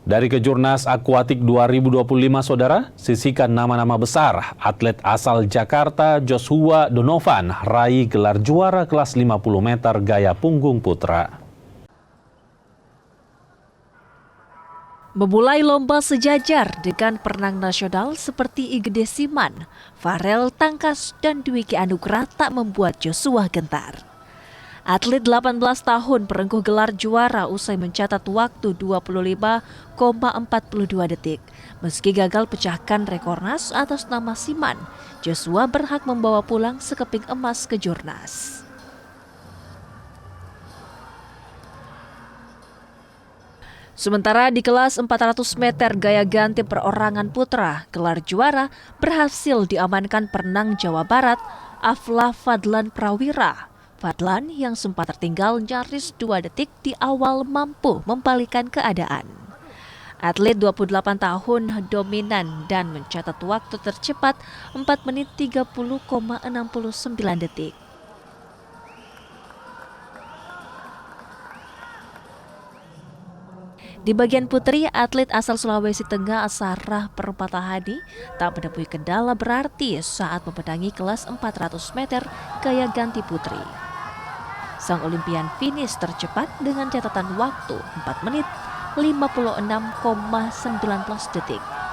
Dari Kejurnas Akuatik 2025, Saudara, sisihkan nama-nama besar. Atlet asal Jakarta, Joshua Donovan, raih gelar juara kelas 50 meter gaya punggung putra. Memulai lomba sejajar dengan perenang nasional seperti Igede Siman, Farel Tangkas, dan Dwiki Anugrah tak membuat Joshua gentar. Atlet 18 tahun perengkuh gelar juara usai mencatat waktu 25,42 detik. Meski gagal pecahkan rekornas atas nama Siman, Joshua berhak membawa pulang sekeping emas Kejurnas. Sementara di kelas 400 meter gaya ganti perorangan putra, gelar juara berhasil diamankan perenang Jawa Barat, Afla Fadlan Prawira. Fadlan yang sempat tertinggal nyaris 2 detik di awal mampu membalikan keadaan. Atlet 28 tahun dominan dan mencatat waktu tercepat 4 menit 30,69 detik. Di bagian putri, atlet asal Sulawesi Tengah Sarah Perpatahani tak menemui kendala berarti saat memenangi kelas 400 meter gaya ganti putri. Sang Olimpian finish tercepat dengan catatan waktu 4 menit 56,19 detik.